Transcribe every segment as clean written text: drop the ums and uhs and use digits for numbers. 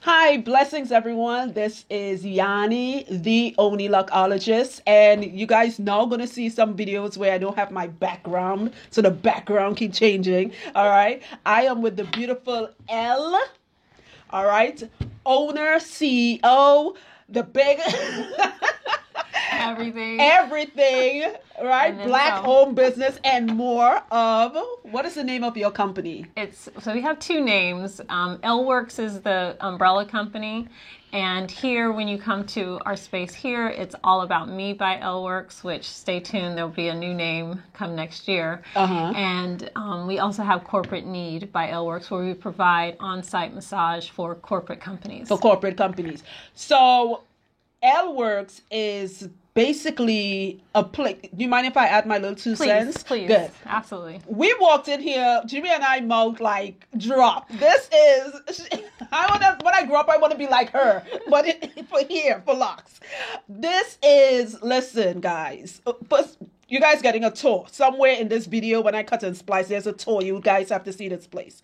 Hi, blessings everyone. This is Yanni, the Oni Luckologist, and you guys now gonna see some videos where I don't have my background, so the background keep changing. All right, I am with the beautiful L. All right, owner, CEO, the big Everything. everything, right? And then Black some. owned business and more of what is the name of your company? So we have two names. L-Works is the umbrella company, and here when you come to our space here, it's All About Me by L-Works. Which stay tuned, there'll be a new name come next year. Uh-huh. And we also have Corporate Need by L-Works, where we provide on-site massage for corporate companies. For corporate companies. So L Works is basically a place. Do you mind if I add my little two cents? Please. Good. Absolutely. We walked in here, Jimmy and I mouth like drop. This is when I grow up I want to be like her, but for locks. This is listen guys. First, you guys getting a tour. Somewhere in this video when I cut and splice, there's a tour. You guys have to see this place.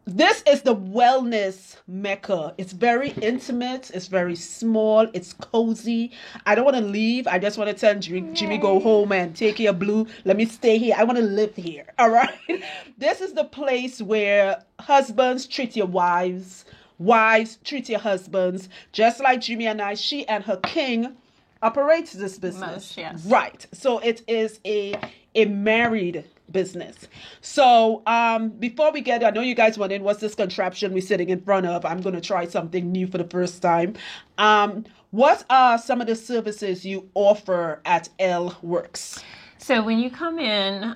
This is the wellness mecca. It's very intimate. It's very small. It's cozy. I don't want to leave. I just want to tell Jimmy, go home and take your blue. Let me stay here. I want to live here. All right. This is the place where husbands treat your wives. Wives treat your husbands. Just like Jimmy and I, she and her king operates this business. Most, yes. Right. So it is a married business. So before we get, I know you guys wondering what's this contraption we're sitting in front of. I'm going to try something new for the first time. What are some of the services you offer at L Works? So when you come in,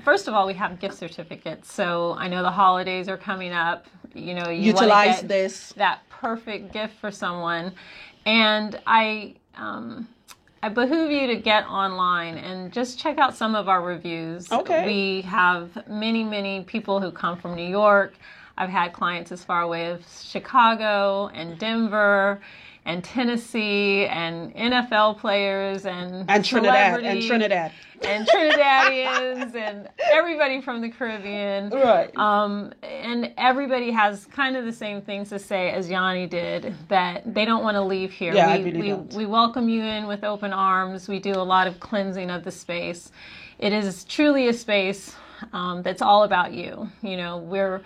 first of all, we have gift certificates. So I know the holidays are coming up. You know, you utilize get this, that perfect gift for someone. And I behoove you to get online and just check out some of our reviews. Okay. We have many people who come from New York. I've had clients as far away as Chicago and Denver and Tennessee and NFL players and Trinidad and Trinidadians and everybody from the Caribbean. Right. And everybody has kind of the same things to say as Yanni did, that they don't want to leave here. Yeah, I really don't. We welcome you in with open arms. We do a lot of cleansing of the space. It is truly a space that's all about you. You know, we're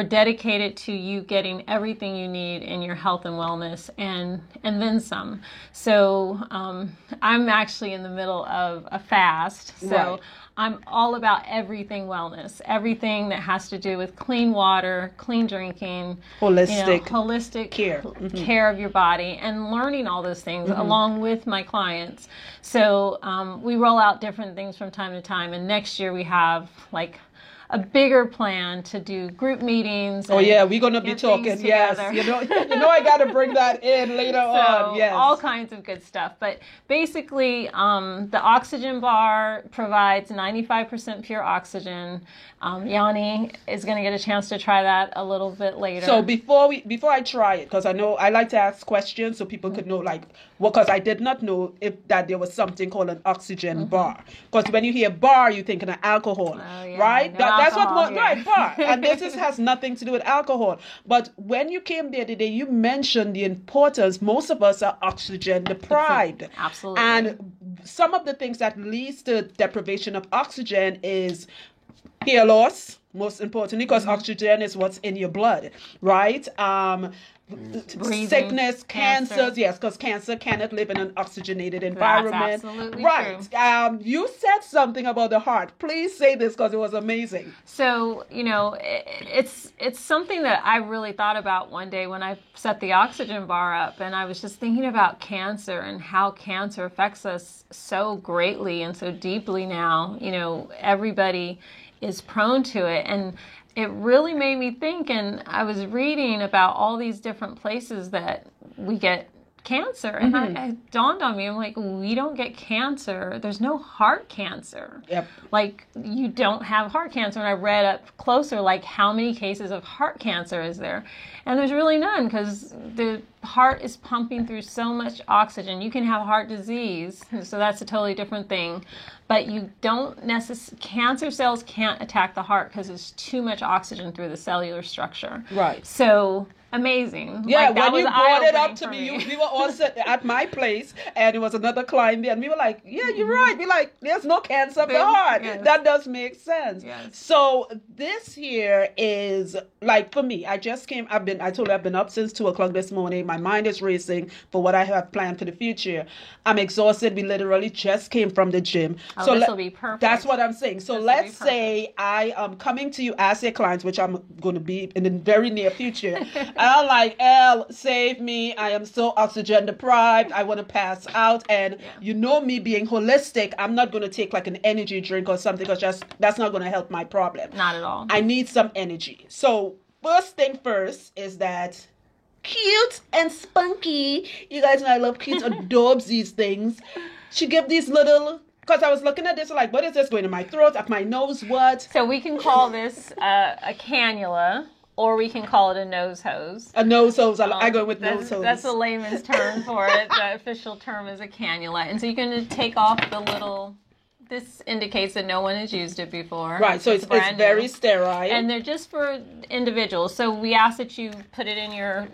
dedicated to you getting everything you need in your health and wellness and then some. So I'm actually in the middle of a fast. So right. I'm all about everything wellness, everything that has to do with clean water, clean drinking, holistic care of your body, and learning all those things along with my clients. So we roll out different things from time to time, and next year we have like a bigger plan to do group meetings. Oh yeah, we're gonna be talking. Yes, you know, I got to bring that in later on. Yes, all kinds of good stuff. But basically, the oxygen bar provides 95% pure oxygen. Yanni is going to get a chance to try that a little bit later. So before I try it, because I know I like to ask questions so people could know because I did not know that there was something called an oxygen bar. Because when you hear bar, you think of alcohol, right? That's what right, bar. And this has nothing to do with alcohol. But when you came there today, you mentioned the importance. Most of us are oxygen deprived. Absolutely. And some of the things that leads to deprivation of oxygen is hair loss, most importantly, because oxygen is what's in your blood, right? Breathing, sickness, cancers, yes, because cancer cannot live in an oxygenated environment. That's absolutely right. True. You said something about the heart. Please say this because it was amazing. So, you know, it's something that I really thought about one day when I set the oxygen bar up, and I was just thinking about cancer and how cancer affects us so greatly and so deeply now. You know, everybody is prone to it, and it really made me think. And I was reading about all these different places that we get cancer, and it dawned on me, I'm like, we don't get cancer. There's no heart cancer. Yep. Like, you don't have heart cancer. And I read up closer, like, how many cases of heart cancer is there? And there's really none, because the heart is pumping through so much oxygen. You can have heart disease, so that's a totally different thing. But you don't cancer cells can't attack the heart because there's too much oxygen through the cellular structure. Right. So amazing. Yeah, like, that when was you brought it up eye-opening to for me, we were all sitting at my place, and it was another client there, and we were like, "Yeah, you're right." We're like, "There's no cancer of the heart." Yes. That does make sense. Yes. So this here is like for me. I told you I've been up since 2:00 this morning. My mind is racing for what I have planned for the future. I'm exhausted. We literally just came from the gym. Oh, so this will be perfect. That's what I'm saying. So This will let's be perfect. say I am coming to you as your clients, which I'm going to be in the very near future. And I'm like, Elle, save me. I am so oxygen deprived. I want to pass out. And you know me being holistic, I'm not going to take like an energy drink or something because that's not going to help my problem. Not at all. I need some energy. So first thing first is that cute and spunky. You guys know I love cute, adorbs these things. She give these little, because I was looking at this like, what is this going in my throat, up my nose, what? So we can call this a cannula, or we can call it a nose hose. A nose hose. I go with nose hose. That's a layman's term for it. The official term is a cannula. And so you're going to take off the little... This indicates that no one has used it before. Right, so it's brand very new. sterile. And they're just for individuals. So we ask that you put it in your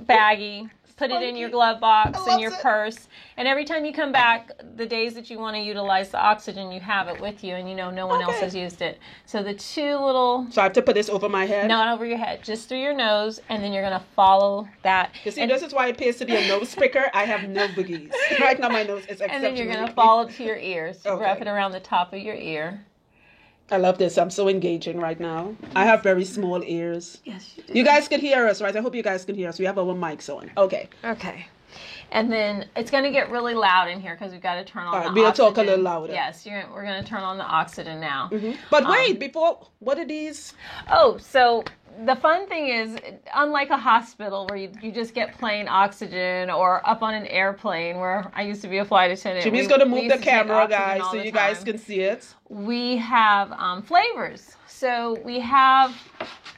baggie, put it in your glove box, in your purse. And every time you come back, the days that you want to utilize the oxygen, you have it with you, and you know no one else has used it. So the two little... So I have to put this over my head? Not over your head, just through your nose, and then you're going to follow that. You see, this is why it pays to be a nose picker. I have no boogies. Right now my nose is exceptionally And then you're going to follow to your ears. Okay. Wrap it around the top of your ear. I love this. I'm so engaging right now. I have very small ears. Yes, you do. You guys can hear us, right? I hope you guys can hear us. We have our mics on. Okay. Okay. And then it's going to get really loud in here because we've got to turn on the oxygen. We'll talk a little louder. Yes, we're going to turn on the oxygen now. But wait, before, what are these? Oh, so the fun thing is, unlike a hospital where you just get plain oxygen, or up on an airplane where I used to be a flight attendant. Jimmy's going to move the used to take camera, oxygen guys, all so the you guys time. can see it. We have flavors. So we have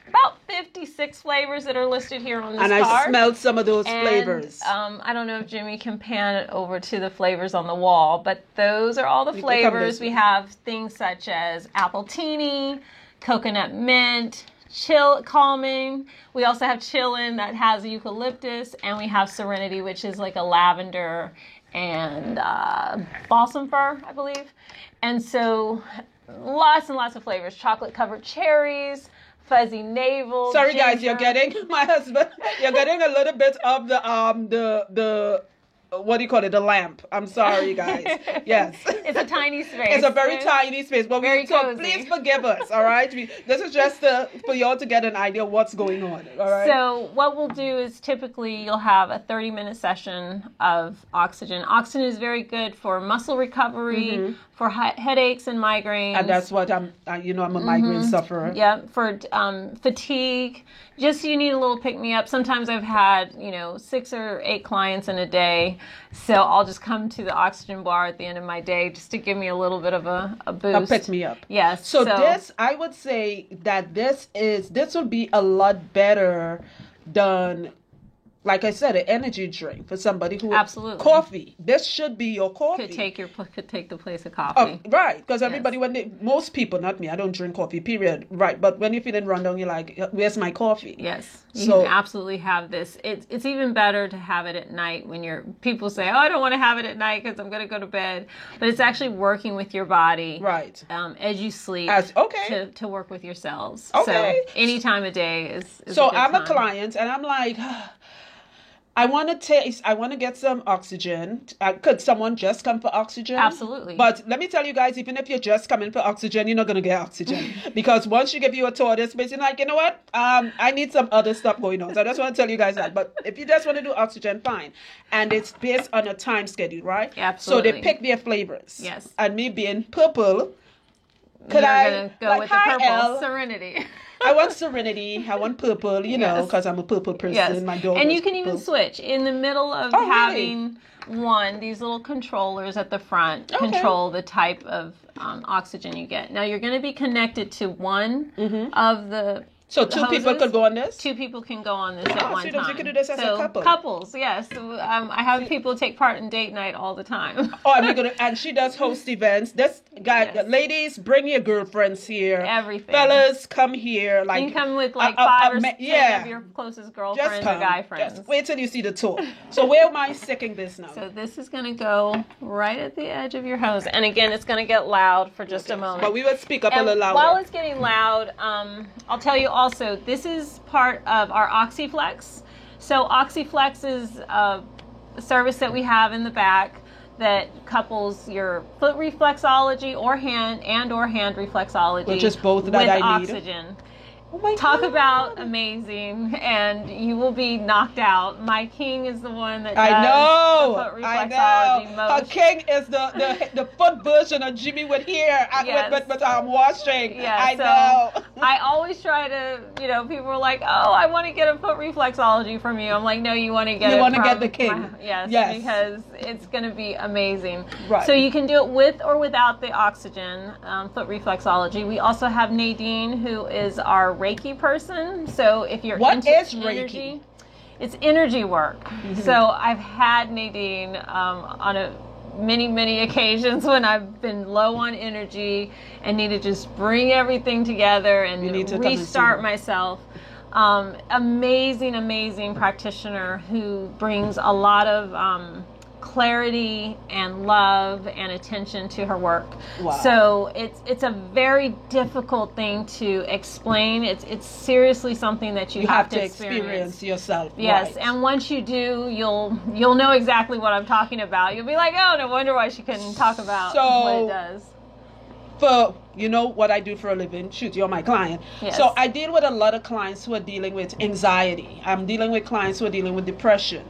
about 56 flavors that are listed here on this And card. I smelled some of those And, flavors. I don't know if Jimmy can pan it over to the flavors on the wall, but those are all the You can come flavors. this We way. have things such as apple teeny, coconut mint, chill calming. We also have chillin' that has eucalyptus, and we have serenity, which is like a lavender and balsam fir, I believe. And so lots and lots of flavors. Chocolate covered cherries, fuzzy navel. Sorry, guys, you're ginger. getting my husband. You're getting a little bit of the what do you call it? The lamp. I'm sorry, guys. Yes. It's a tiny space. It's a very tiny space, but Very so cozy. please forgive us, all right? This is just for y'all to get an idea of what's going on, all right? So what we'll do is typically you'll have a 30-minute session of oxygen. Oxygen is very good for muscle recovery, for headaches and migraines. And that's what I'm a migraine sufferer. Yeah, for fatigue. Just you need a little pick-me-up. Sometimes I've had, 6 or 8 clients in a day. So I'll just come to the oxygen bar at the end of my day just to give me a little bit of a boost. Pick me up. Yes. So this, I would say that this would be a lot better than, like I said, an energy drink for somebody who Absolutely. Coffee. This should be your coffee. could take the place of coffee. Oh, right, because everybody, most people, not me, I don't drink coffee, period. Right, but when you're feeling run down, you're like, where's my coffee? Yes, you So- can absolutely have this. It's even better to have it at night when people say, oh, I don't want to have it at night because I'm going to go to bed. But it's actually working with your body Right. as you sleep Okay. to work with your cells. Okay. So any time of day is So a good I'm a time. client, and I'm like, I want to get some oxygen. Could someone just come for oxygen? Absolutely. But let me tell you guys, even if you're just coming for oxygen, you're not going to get oxygen. Because once you give you a tour, this space, you're like, you know what? I need some other stuff going on. So I just want to tell you guys that. But if you just want to do oxygen, fine. And it's based on a time schedule, right? Absolutely. So they pick their flavors. Yes. And me being purple, You're going to go like, with the hi, purple, Elle. Serenity. I want serenity. I want purple, Yes. because I'm a purple person. Yes, My daughter and you is can even purple. switch in the middle of Oh, really? having these little controllers at the front Okay. control the type of oxygen you get. Now you're going to be connected to one Mm-hmm. of the So two people hoses. could go on this? Two people can go on this at one so time. you can do this as a So couple. couples, yes. I have people take part in date night all the time. Oh, and she does host events. This guy, Yes. ladies, bring your girlfriends here. Everything. Fellas, come here. Like You can come with like 5 or 10 yeah. of your closest Just girlfriends come. or guy friends. Just wait till you see the tour. So where am I sticking this now? So this is going to go right at the edge of your hose. And again, it's going to get loud for just a moment. But we will speak up a And little louder. while it's getting loud, I'll tell you also, this is part of our OxyFlex. So OxyFlex is a service that we have in the back that couples your foot reflexology or hand reflexology, Which is both with that I need. oxygen. Oh my Talk God. about amazing, and you will be knocked out. My king is the one that does I know. the foot I reflexology know. Her most. king is the foot version of Jimmy with hair Yes. with washing. Yeah, I so know. I always try to, people are like, oh, I want to get a foot reflexology from you. I'm like, no, you want to get You it want to from get the king. Yes, because it's going to be amazing. Right. So you can do it with or without the oxygen, foot reflexology. We also have Nadine, who is our Reiki person. So if you're What into is Reiki? energy, it's energy work. So I've had Nadine on many occasions when I've been low on energy and need to just bring everything together and You need to come and see restart her. myself. Amazing practitioner who brings a lot of clarity and love and attention to her work. Wow. So it's a very difficult thing to explain. It's seriously something that you have to experience yourself. Yes, Right. and once you do, you'll know exactly what I'm talking about. You'll be like, oh, no wonder why she couldn't talk about what it does. For what I do for a living, shoot, you're my client. Yes. So I deal with a lot of clients who are dealing with anxiety. I'm dealing with clients who are dealing with depression.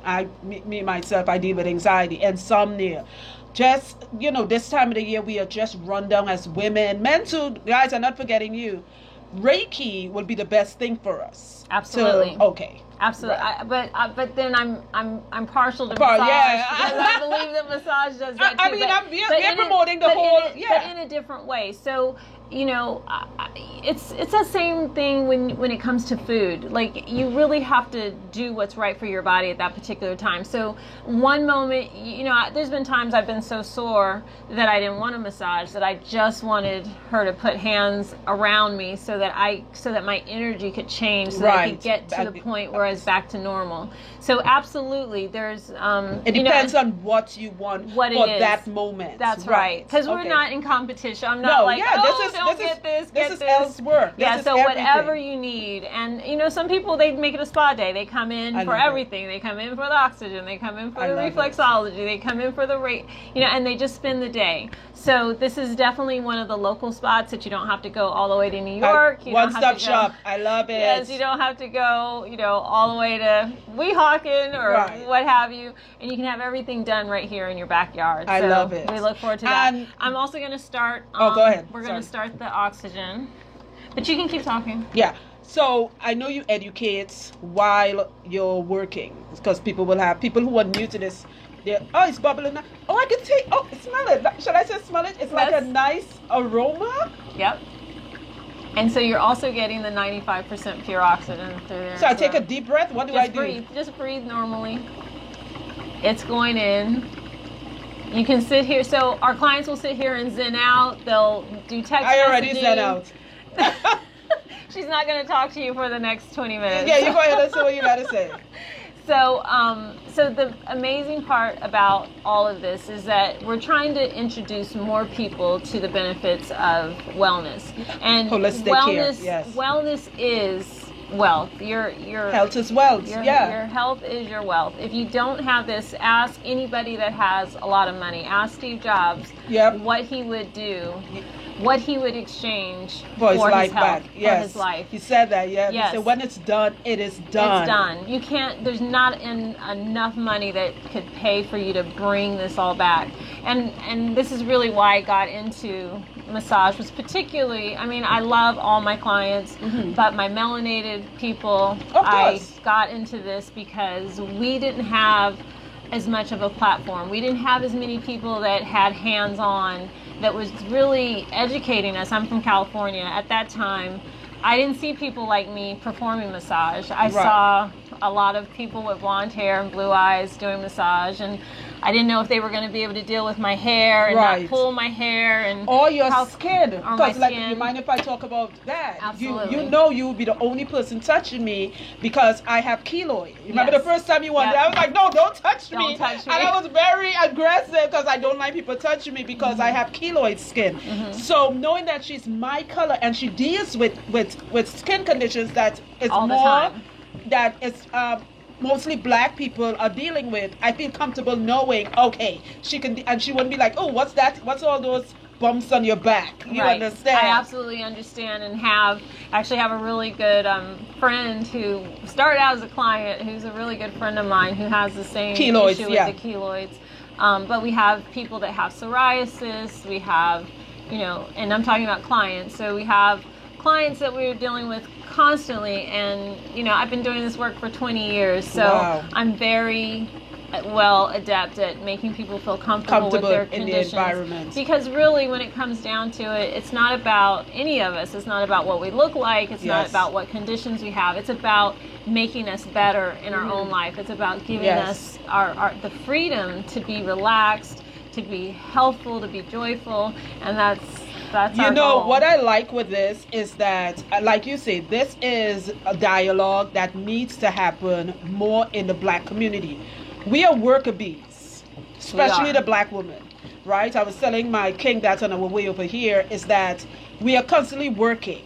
Me myself, I deal with anxiety, insomnia. Just, this time of the year, we are just run down as women. Men too, guys, I'm not forgetting you. Reiki would be the best thing for us. Absolutely. Okay. Absolutely, Right. but then I'm partial to Part- massage yeah. because I believe that massage does that too. I mean, we're in promoting the but whole, but in a different way. So it's the same thing when it comes to food. Like you really have to do what's right for your body at that particular time. So one moment, there's been times I've been so sore that I didn't want a massage, that I just wanted her to put hands around me so that my energy could change, so that I could get to the point where I was back to normal. So absolutely, there's it depends on what you want what for it is. that moment. That's right. Because we're Okay. not in competition. I'm not don't get this, get is this. elsewhere. Yeah, This is so whatever everything. you need. And, some people, they make it a spa day. They come in I for love it. everything. They come in for the oxygen. They come in for I the love it. reflexology. They come in for the rate, and they just spend the day. So this is definitely one of the local spots that you don't have to go all the way to New York. You don't have One-stop to go- shop. I love it. Yes, you don't have to go, all the way to Weehawken or Right. what have you, and you can have everything done right here in your backyard. I So love it. We look forward to that. And- I'm also going to start. Oh, go ahead. We're going to Sorry. start the oxygen, but you can keep talking. Yeah. So I know you educate while you're working, because people who are new to this. It's bubbling now. Oh, I can take. Oh, smell it. Should I say smell it? It's like a Yes. nice aroma. Yep. And so you're also getting the 95% pure oxygen through there. So I as take a well. deep breath. What do Just I do? breathe. Just breathe normally. It's going in. You can sit here. So our clients will sit here and zen out. They'll do text I already messaging. said out. She's not going to talk to you for the next 20 minutes. Yeah, you go ahead and say what you gotta say. So, so the amazing part about all of this is that we're trying to introduce more people to the benefits of wellness. And Holistic care, yes. Wellness is wealth. Your Health is wealth. Your Yeah. health is your wealth. If you don't have this, ask anybody that has a lot of money. Ask Steve Jobs Yep. what he would do, what he would exchange For his life health, back. Yes. for his life. He said that. Yeah. Yes. He said when it's done, it is done. It's done. You can't, there's not enough money that could pay for you to bring this all back. And this is really why I got into massage, was particularly, I love all my clients, but my melanated people, I course. got into this because we didn't have as much of a platform. We didn't have as many people that had hands-on, that was really educating us. I'm from California. At that time, I didn't see people like me performing massage. I Right. saw a lot of people with blonde hair and blue eyes doing massage, and I didn't know if they were going to be able to deal with my hair and Right. not pull my hair and Or your how- skin. or my Because, like, skin. you mind if I talk about that? Absolutely. You know you will be the only person touching me because I have keloid. You remember Yes. the first time you went Yep. there? I was like, no, don't touch Don't me. touch me. And I was very aggressive because I don't like people touching me because I have keloid skin. So knowing that she's my color and she deals with skin conditions that is All the more time. that is mostly black people are dealing with, I feel comfortable knowing, okay, she can, and she wouldn't be like, oh, what's that? What's all those bumps on your back? You Right. understand? I absolutely understand, and actually have a really good friend who started out as a client, who's a really good friend of mine, who has the same Keloids, issue yeah. with the keloids. But we have people that have psoriasis. We have, and I'm talking about clients. So we have clients that we're dealing with constantly, and I've been doing this work for 20 years, so Wow. I'm very well adept at making people feel comfortable with their in the conditions. environment. Because really, when it comes down to it, it's not about any of us. It's not about what we look like. It's not Yes. about what conditions we have. It's about making us better in our own life. It's about giving Yes. us the freedom to be relaxed, to be healthful, to be joyful, and that's our goal. What I like with this is that, like you say, this is a dialogue that needs to happen more in the black community. We are worker bees, especially are. the black woman, right? I was telling my king that's on our way over here is that we are constantly working.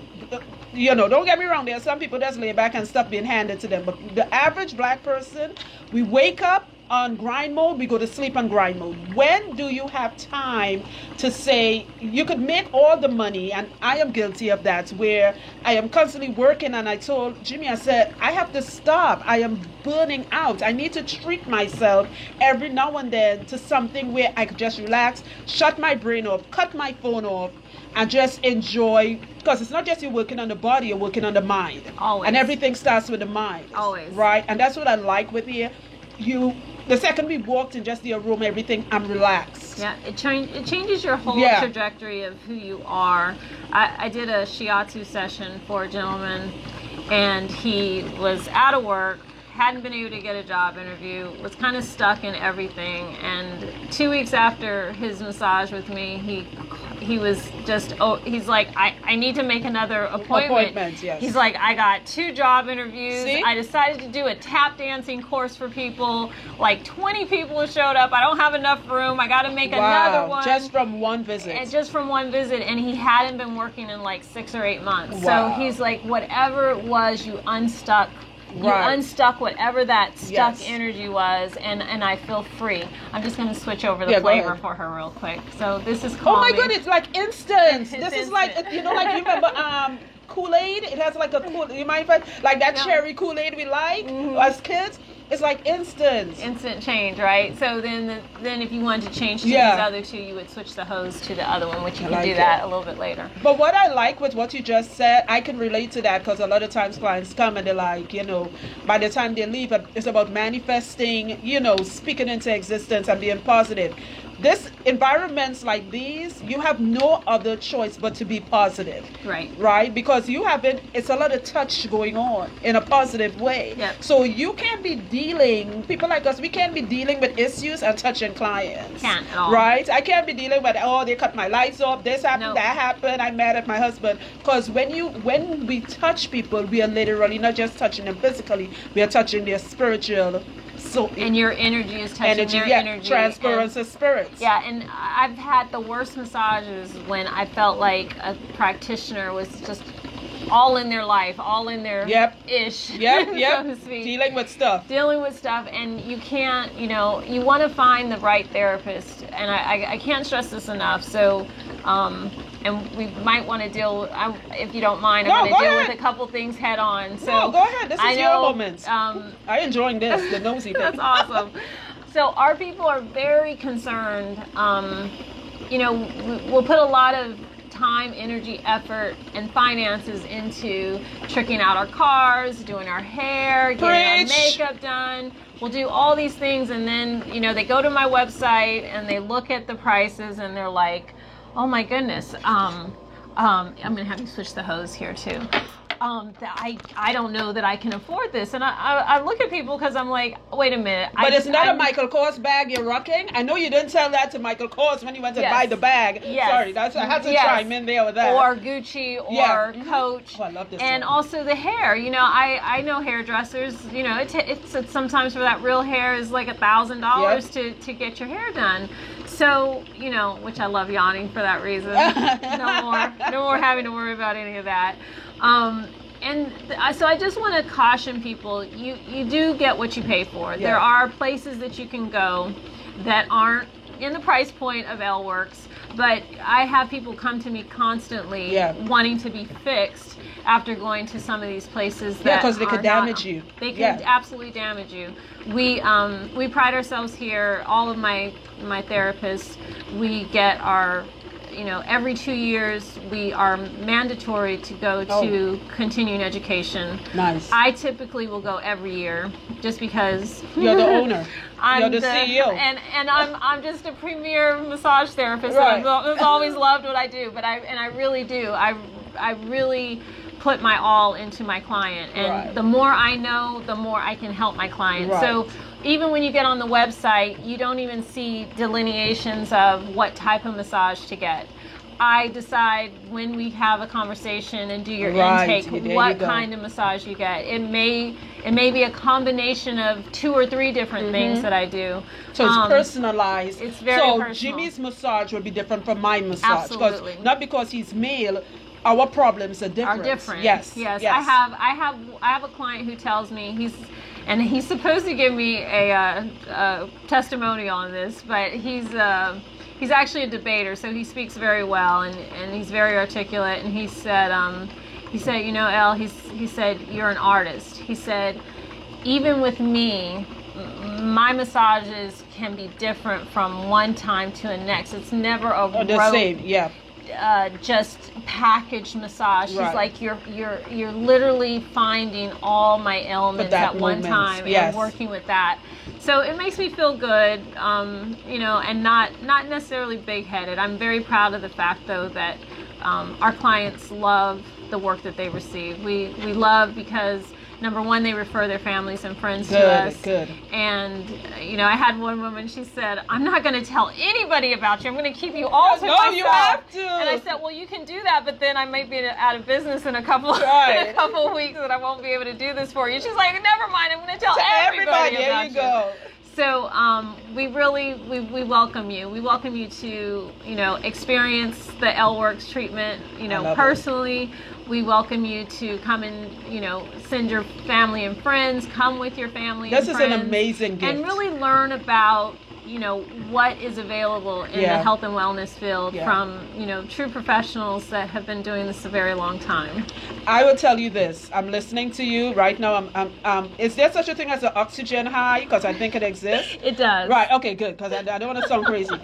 Don't get me wrong, there are some people that's lay back and stuff being handed to them, but the average black person, we wake up on grind mode, we go to sleep on grind mode. When do you have time to say, you could make all the money, and I am guilty of that, where I am constantly working, and I told Jimmy, I said, I have to stop. I am burning out. I need to treat myself every now and then to something where I could just relax, shut my brain off, cut my phone off, and just enjoy, because it's not just you working on the body, you're working on the mind. Always. And everything starts with the mind. Always. Right? And that's what I like with here. The second we walked in just the room, everything, I'm relaxed. Yeah, it changes your whole Yeah. trajectory of who you are. I did a shiatsu session for a gentleman, and he was out of work, hadn't been able to get a job interview, was kind of stuck in everything. And 2 weeks after his massage with me, he was just, he's like, I need to make another appointment. Yes. He's like, I got 2 job interviews. See? I decided to do a tap dancing course for people. Like 20 people have showed up. I don't have enough room. I got to make another one. Just from one visit. And just from one visit, and he hadn't been working in like 6 or 8 months. Wow. So he's like, whatever it was, you unstuck. You Right. unstuck whatever that stuck Yes. energy was, and I feel free. I'm just going to switch over the Yeah, go flavor ahead. for her real quick. So this is Oh calming. my God, it's like instant. It's This is like, instant. like you remember Kool-Aid? It has like a Kool-Aid. You mind if I, like that Yeah. cherry Kool-Aid we like as kids? It's like instant. Instant change, right? So then if you wanted to change to Yeah. these other 2, you would switch the hose to the other one, which you I can like do it. that a little bit later. But what I like with what you just said, I can relate to that because a lot of times clients come and they're like, by the time they leave, it's about manifesting, speaking into existence and being positive. This environments like these, you have no other choice but to be positive. Right. Right? Because it's a lot of touch going on in a positive way. Yep. So you can't be people like us, we can't be dealing with issues and touching clients. Can't at all. Right? I can't be dealing with, they cut my lights off, this happened, Nope. that happened, I'm mad at my husband. Because when we touch people, we are literally not just touching them physically, we are touching their spiritual And your energy is touching their energy. transference of spirits. Yeah, and I've had the worst massages when I felt like a practitioner was just all in their life, all in their ish, Yep. so to speak. Dealing with stuff. Dealing with stuff, and you can't, you want to find the right therapist, and I can't stress this enough. So, and we might want to deal, if you don't mind, I'm going to deal with a couple things head on. So no, go ahead. This is your moment. I'm enjoying this, the nosy thing. That's awesome. So our people are very concerned. We'll put a lot of time, energy, effort, and finances into tricking out our cars, doing our hair, getting our makeup done. We'll do all these things, and then, they go to my website and they look at the prices and they're like, oh my goodness, I'm going to have you switch the hose here too. That I don't know that I can afford this. And I look at people because I'm like, wait a minute. But it's not a Michael Kors bag you're rocking. I know you didn't tell that to Michael Kors when you went to buy the bag. Yes. Sorry, I had to chime in there with that. Or Gucci or Coach. Oh, I love this and one. also the hair. You know, I know hairdressers. You know, it's sometimes for that real hair is like $1,000 to get your hair done. So, you know, which I love yawning for that reason. No more having to worry about any of that. So I just want to caution people, you do get what you pay for. There are places that you can go that aren't in the price point of L-Works, but I have people come to me constantly wanting to be fixed after going to some of these places that because they could damage you. They can absolutely damage you. We pride ourselves here, all of my therapists, we get our, you know, every 2 years we are mandatory to go to continuing education. Nice. I typically will go every year just because you're the owner. I'm the CEO. And I'm just a premier massage therapist. Right. And I've always loved what I do, but I really do. I really put my all into my client, and the more I know, the more I can help my client. So even when you get on the website, you don't even see delineations of what type of massage to get. I decide when we have a conversation and do your intake what kind of massage you get. It may be a combination of 2 or 3 different things that I do. So it's personalized. It's very personal. Jimmy's massage will be different from my massage. Absolutely. Not because he's male. Our problems are different. Yes. I have a client who tells me he's supposed to give me a testimonial on this, but he's actually a debater, so he speaks very well and he's very articulate. And he said, you know, Elle, he said, you're an artist. He said, even with me, my massages can be different from one time to the next. It's never a the same. Just packaged massage. She's like, you're literally finding all my ailments at one time and working with that. So it makes me feel good, you know, and not necessarily big-headed. I'm very proud of the fact, though, that our clients love the work that they receive. We love because, number one, they refer their families and friends to us. Good. And, you know, I had one woman, she said, I'm not going to tell anybody about you. I'm going to keep you all to myself. No, you have to. And I said, well, you can do that, but then I might be out of business in a couple of weeks and I won't be able to do this for you. She's like, never mind, I'm going to tell everybody about you. There you go. So we welcome you. We welcome you to, you know, experience the L-Works treatment, you know, personally. We welcome you to come and, you know, send your family and friends, come with your family and friends. This is an amazing gift. And really learn about, you know, what is available in the health and wellness field from, you know, true professionals that have been doing this a very long time. I will tell you this. I'm listening to you right now. Is there such a thing as an oxygen high? Because I think it exists. It does. Right. Okay, good. Because I don't want to sound crazy.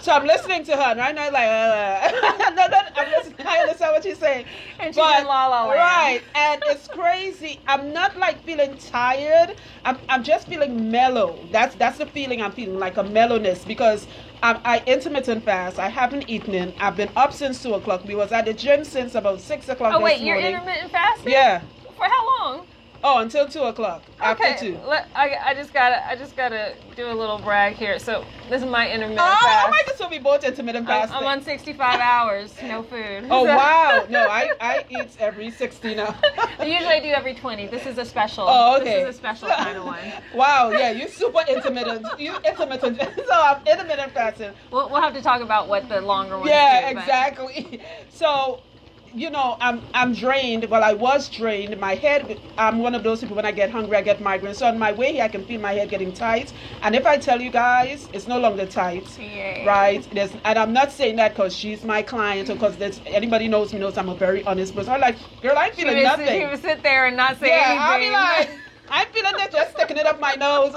So I'm listening to her, and right now, I'm listening. I understand what she's saying. And she's in La La Land. Right. And it's crazy. I'm not like feeling tired. I'm just feeling mellow. That's the feeling I'm feeling, like a mellowness, because I intermittent fast. I haven't eaten. I've been up since 2 o'clock. We was at the gym since about 6 o'clock. Oh wait, you're intermittent fasting? Yeah. For how long? Oh, until 2 o'clock. Okay. After 2. I just gotta do a little brag here. So this is my intermittent fast. I might just be both intermittent fasting. I'm on 65 hours, no food. Oh wow! No, I eat every 60 now. Usually I do every 20. This is a special. Oh, okay. This is a special kind of one. Wow, yeah, you're super intermittent. So I'm intermittent fasting. We'll have to talk about what the longer ones do. Exactly. So, you know, I'm drained. Well, I was drained. My head, I'm one of those people, when I get hungry, I get migraine. So on my way here, I can feel my head getting tight. And if I tell you guys, it's no longer tight. Yay. Right? And I'm not saying that because she's my client or because anybody knows me knows I'm a very honest person. I'm like, girl, I'm feeling nothing. She would sit there and not say anything. I'll be like, I'm feeling it, just sticking it up my nose.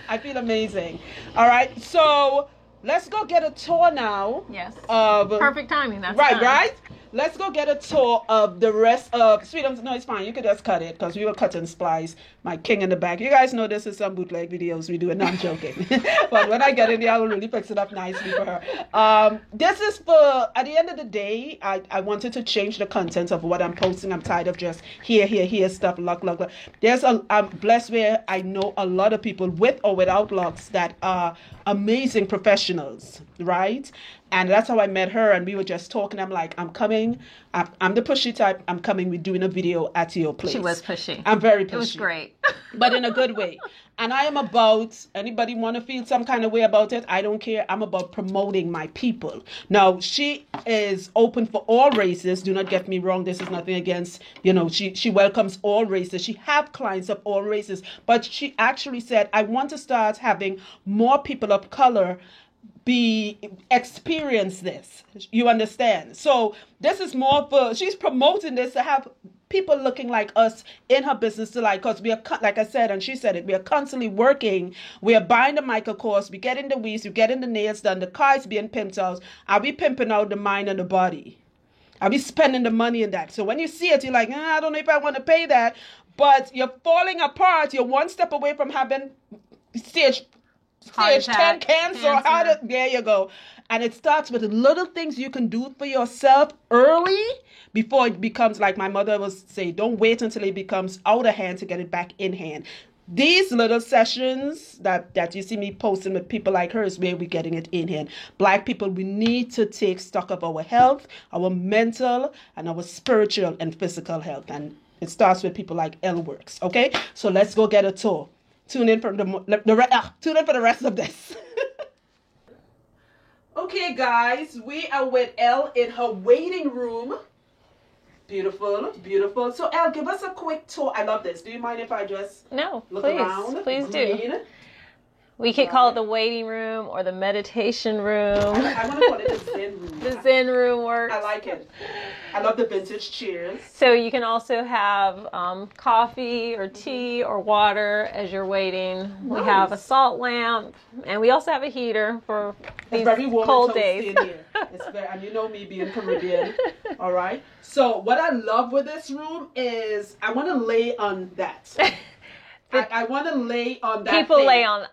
I feel amazing. All right. So let's go get a tour now. Yes. Perfect timing. That's right. let's go get a tour of the rest of Sweetums. No, it's fine. You could just cut it because we were cutting splice. My king in the back. You guys know this is some bootleg videos we do, and I'm joking. But when I get in there, I will really fix it up nicely for her. This is for, at the end of the day, I wanted to change the content of what I'm posting. I'm tired of just here stuff, lock. I'm blessed where I know a lot of people with or without locks that are amazing professionals, right? And that's how I met her, and we were just talking. I'm like, I'm coming. I'm the pushy type. I'm coming. We're doing a video at your place. She was pushy. I'm very pushy. It was great. But in a good way. And I am about, anybody want to feel some kind of way about it? I don't care. I'm about promoting my people. Now, she is open for all races. Do not get me wrong. This is nothing against, she welcomes all races. She have clients of all races. But she actually said, I want to start having more people of color experience this. You understand? So this is more for, she's promoting this to have people looking like us in her business to because we are, like I said, and she said it, we are constantly working. We are buying the mic, of course. We getting the weaves, we getting the nails done. The car is being pimped out. Are we pimping out the mind and the body? Are we spending the money in that? So when you see it, you're like, I don't know if I want to pay that. But you're falling apart. You're one step away from having stage 10 cancer. There you go. And it starts with little things you can do for yourself early before it becomes, like my mother would say, don't wait until it becomes out of hand to get it back in hand. These little sessions that you see me posting with people like her is where we're getting it in hand. Black people, we need to take stock of our health, our mental, and our spiritual and physical health. And it starts with people like Elle Works. Okay? So let's go get a tour. Tune in for the rest of this. Okay, guys, we are with Elle in her waiting room. Beautiful, beautiful. So, Elle, give us a quick tour. I love this. Do you mind if I just look around? Please do. We could call it the waiting room or the meditation room. I want to call it the Zen room. The Zen room works. I like it. I love the vintage chairs. So you can also have coffee or tea or water as you're waiting. Nice. We have a salt lamp, and we also have a heater for these cold days. In here. And you know me being Caribbean. All right. So what I love with this room is I want to lay on that. I want to lay on that.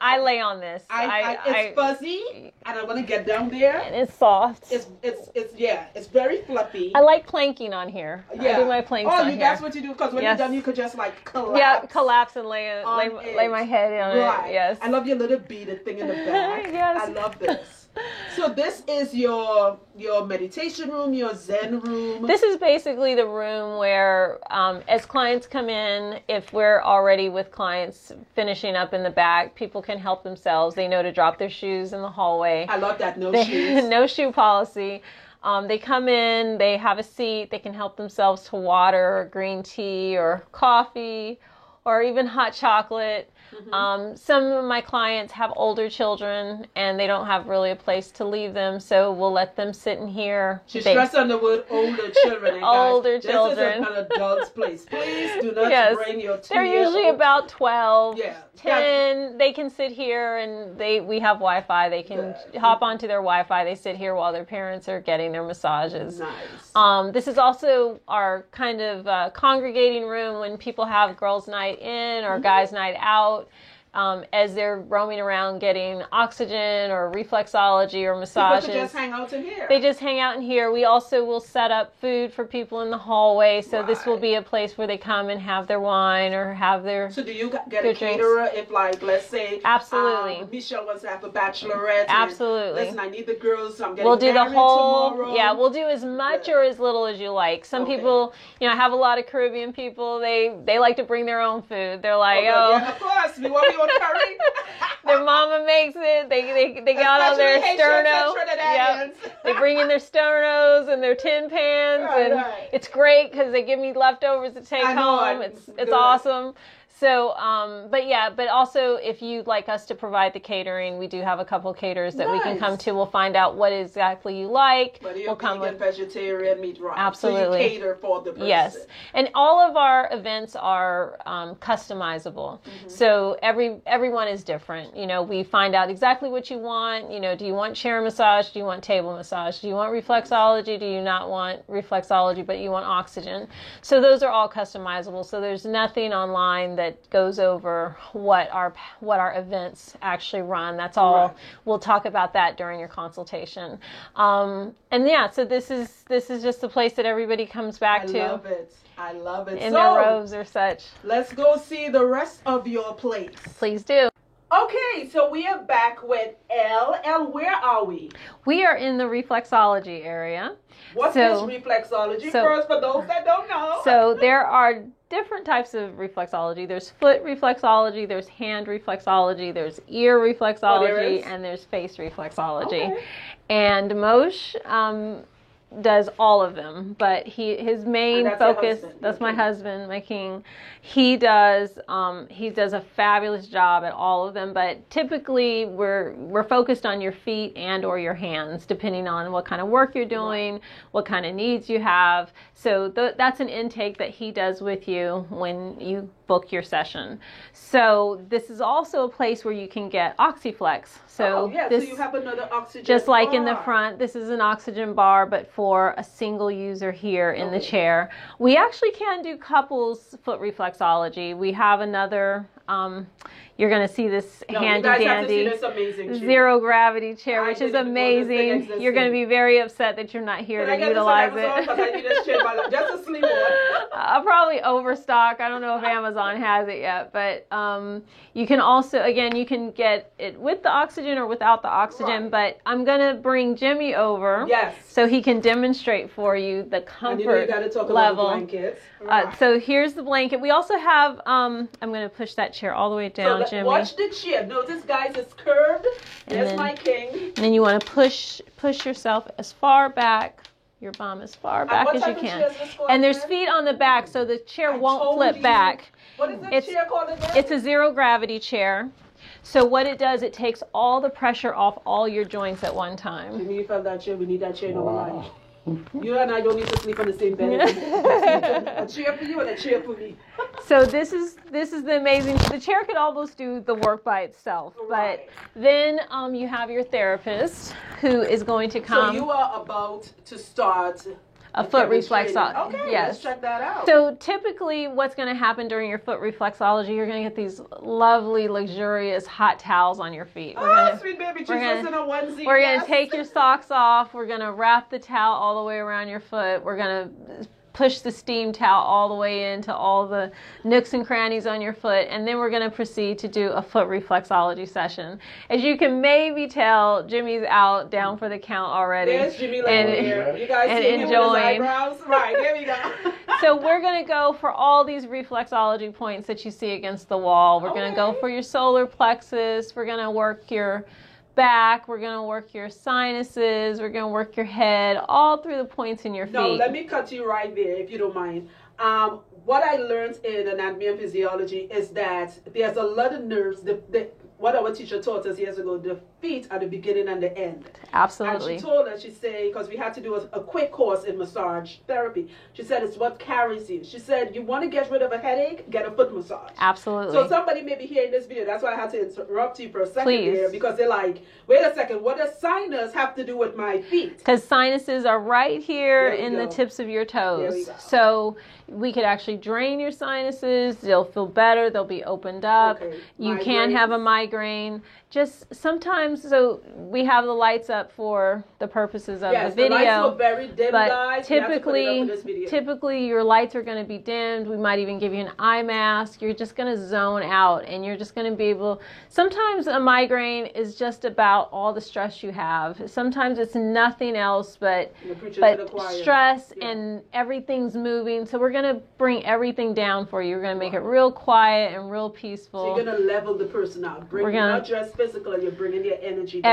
I lay on this. It's fuzzy, and I want to get down there. And it's soft. It's very fluffy. I like planking on here. Yeah. I do my planks on here. That's what you do, because when you're done, you could just collapse. Yeah, collapse and lay my head on it. Yes. I love your little beaded thing in the back. Yes. I love this. So this is your meditation room, your Zen room. This is basically the room where, as clients come in, if we're already with clients finishing up in the back, people can help themselves. They know to drop their shoes in the hallway. I love that, shoes. No shoe policy. They come in, they have a seat, they can help themselves to water or green tea or coffee or even hot chocolate. Mm-hmm. Some of my clients have older children and they don't have really a place to leave them, so we'll let them sit in here. She stressed on the word older children. Older children. This is an adult's place. Please do not bring your 2-year-old. They're usually about 12, 10. They can sit here, and we have Wi-Fi. They can hop onto their Wi-Fi. They sit here while their parents are getting their massages. Nice. This is also our kind of congregating room when people have girls' night in or guys' night out. As they're roaming around getting oxygen or reflexology or massages. People just hang out in here. They just hang out in here. We also will set up food for people in the hallway, so this will be a place where they come and have their wine or have their So do you get a caterer if, like, let's say... Absolutely. Michelle wants to have a bachelorette. Absolutely. Listen, I need the girls, so I'm getting We'll do the whole... tomorrow. Yeah, we'll do as much or as little as you like. Some people, I have a lot of Caribbean people, they like to bring their own food. They're like, yeah, of course. We want curry. Their mama makes it. They got all their sterno. Yep. They bring in their sternos and their tin pans, and it's great because they give me leftovers to take home. It's awesome. So, but also if you'd like us to provide the catering, we do have a couple caterers that we can come to. We'll find out what exactly you like. But you're we'll come vegan, vegetarian, meat, right? Absolutely. So you cater for the person. Yes, and all of our events are customizable. So everyone is different. We find out exactly what you want. Do you want chair massage? Do you want table massage? Do you want reflexology? Do you not want reflexology, but you want oxygen? So those are all customizable. So there's nothing online that goes over what our events actually run. That's all. Right. We'll talk about that during your consultation. So this is just the place that everybody comes back to. I love it. In their robes or such. Let's go see the rest of your place. Please do. Okay, so we are back with Elle. Elle, where are we? We are in the reflexology area. What is reflexology? First, for those that don't know. So there are different types of reflexology. There's foot reflexology, there's hand reflexology, there's ear reflexology, and there's face reflexology. Okay. And Moshe does all of them, but his main focus, that's my husband, my king, he does a fabulous job at all of them, but typically we're focused on your feet and or your hands, depending on what kind of work you're doing, what kind of needs you have. So that's an intake that he does with you when you book your session. So this is also a place where you can get OxyFlex. So so you have another oxygen just like bar. in the front, this is an oxygen bar, but for a single user here in the chair. We actually can do couples foot reflexology. We have another, you're going to see this handy dandy zero gravity chair, which is amazing. You're going to be very upset that you're not here to utilize it. I need this chair just to sleep on. I'll probably overstock. I don't know if Amazon has it yet, but you can also, again, you can get it with the oxygen or without the oxygen, but I'm going to bring Jimmy over so he can demonstrate for you the comfort you gotta talk level. About the blankets. So here's the blanket. We also have, I'm going to push that chair all the way down, Jimmy. Watch the chair. Notice, guys, it's curved. There's my king. And then you want to push yourself as far back, your bum as far back as you can. And there's feet on the back, so the chair won't flip back. What is the chair called again? It's a zero gravity chair. So what it does, it takes all the pressure off all your joints at one time. You felt that chair. We need that chair in our life. You and I don't need to sleep on the same bed. A chair for you and a chair for me. So this is the amazing. The chair could almost do the work by itself, but then you have your therapist who is going to come. So you are about to start a foot reflexology. Okay, yes. Let's check that out. So typically what's going to happen during your foot reflexology, you're going to get these lovely, luxurious hot towels on your feet. Sweet baby Jesus in a onesie. We're going to take your socks off. We're going to wrap the towel all the way around your foot. We're going to push the steam towel all the way into all the nooks and crannies on your foot, and then we're going to proceed to do a foot reflexology session. As you can maybe tell, Jimmy's out down for the count already. There's Jimmy laying here. You guys see him with his eyebrows? Right, there we go. So we're going to go for all these reflexology points that you see against the wall. We're going to go for your solar plexus. We're going to work your back, we're going to work your sinuses, we're going to work your head, all through the points in your feet. No, let me cut you right there if you don't mind. What I learned in anatomy and physiology is that there's a lot of nerves. What our teacher taught us years ago, the feet are the beginning and the end. Absolutely. And she told us, she said, because we had to do a quick course in massage therapy, she said it's what carries you. She said, you want to get rid of a headache, get a foot massage. Absolutely. So somebody may be hearing this video, that's why I had to interrupt you for a second there, because they're like, wait a second, what does sinus have to do with my feet? Because sinuses are right here in the tips of your toes. So we could actually drain your sinuses, they'll feel better, they'll be opened up. Okay. You can have a migraine. Just sometimes, so we have the lights up for the purposes of the video. The lights look very dim, but guys. typically your lights are going to be dimmed. We might even give you an eye mask. You're just going to zone out, and you're just going to be able. Sometimes a migraine is just about all the stress you have. Sometimes it's nothing else but stress and everything's moving. So we're going to bring everything down for you. We're going to make it real quiet and real peaceful. So you're going to level the person out. Not just physical, you're bringing your energy down.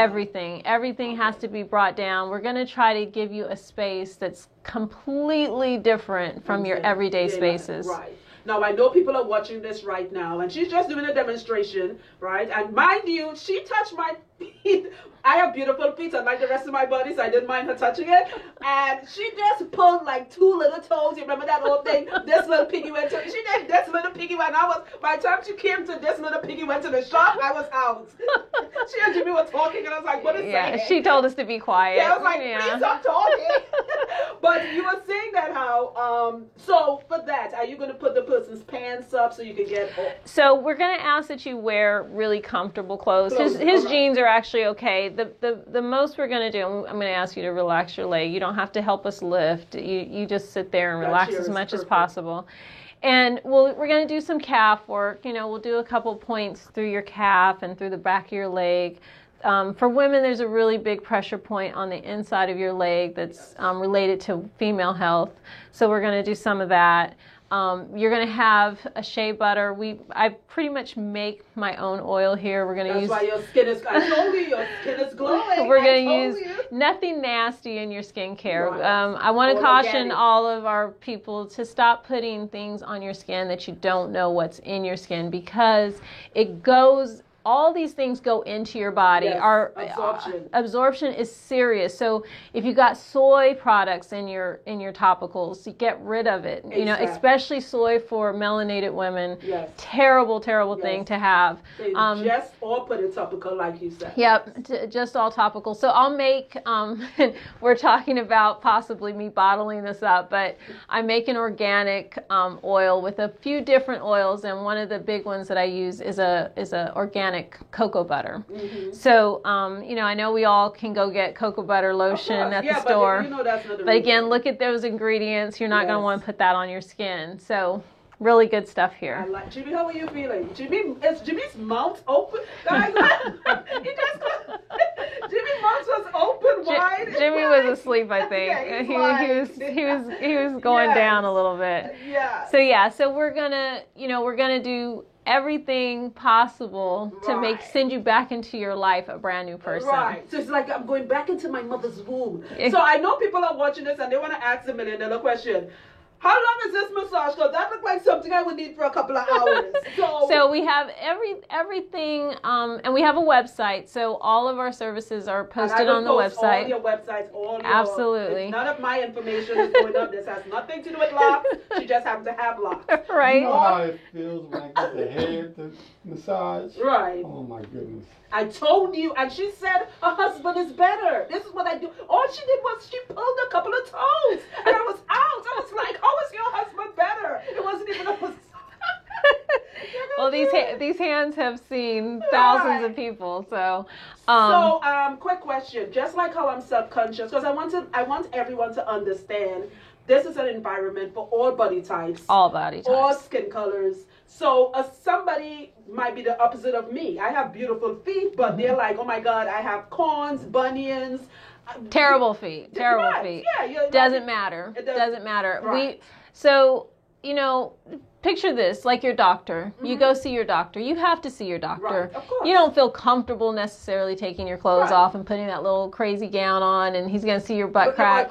Everything has to be brought down. We're going to try to give you a space that's completely different from your everyday spaces. Right. Now, I know people are watching this right now, and she's just doing a demonstration, right? And mind you, she touched my feet. I have beautiful feet, unlike the rest of my body, so I didn't mind her touching it. And she just pulled like 2 little toes. You remember that old thing? This little piggy went to, she did this little piggy went. By the time she came to this little piggy went to the shop, I was out. She and Jimmy were talking, and I was like, what is that? Yeah, she told us to be quiet. Yeah, I was like, please stop talking. But you were saying that how, so for that, are you going to put the person's pants up so you can get... So we're going to ask that you wear really comfortable clothes. His jeans are actually okay. The most we're going to do, I'm going to ask you to relax your leg. You don't have to help us lift. You just sit there and relax as much as possible. And we're going to do some calf work. You know, we'll do a couple points through your calf and through the back of your leg. For women, there's a really big pressure point on the inside of your leg that's related to female health. So we're going to do some of that. You're going to have a shea butter. I pretty much make my own oil here. We're going to use... That's why your skin is... I told you, your skin is glowing. We're going to use nothing nasty in your skincare. Right. I want to caution all of our people to stop putting things on your skin that you don't know what's in your skin, because it goes... All these things go into your body. Yes, Our absorption is serious. So if you got soy products in your topicals, you get rid of it. Exactly. You know, especially soy for melanated women. Yes. Terrible thing to have. So just all put it topical, like you said. Yep, just all topical. So I'll make. We're talking about possibly me bottling this up, but I make an organic oil with a few different oils, and one of the big ones that I use is a organic cocoa butter. Mm-hmm. So, you know, I know we all can go get cocoa butter lotion at the store. But, you know, that's not the reason. Again, look at those ingredients. You're not going to want to put that on your skin. So, really good stuff here. I like Jimmy. How are you feeling? Is Jimmy's mouth open? Guys, Jimmy's mouth was open wide. Jimmy was asleep, I think. Yeah, he was going down a little bit. Yeah. So we're gonna do everything possible to send you back into your life a brand new person. Right. So it's like I'm going back into my mother's womb. So I know people are watching this and they want to ask the $1 million question. How long is this massage? Because that looks like something I would need for a couple of hours. So we have everything, and we have a website. So all of our services are posted on the website. All your websites, Absolutely. None of my information is going up. This has nothing to do with locks. She just happens to have locks. Right. You know how it feels when I get the head to massage? Right. Oh my goodness. I told you, and she said her husband is better. This is what I do. All she did was she pulled a couple of toes, and I was out. I was like, how is your husband better? It wasn't even a massage. Well, these hands have seen thousands of people, so. Quick question. Just like how I'm subconscious, because I want everyone to understand this is an environment for all body types. All body types. All skin colors. So somebody might be the opposite of me. I have beautiful feet, but they're like, oh my God, I have corns, bunions. Terrible feet. Terrible feet. Yeah, doesn't matter. It doesn't matter. Right. You know, picture this, like your doctor. Mm-hmm. You go see your doctor. You have to see your doctor. Right, of course. You don't feel comfortable necessarily taking your clothes off and putting that little crazy gown on, and he's going to see your butt crack.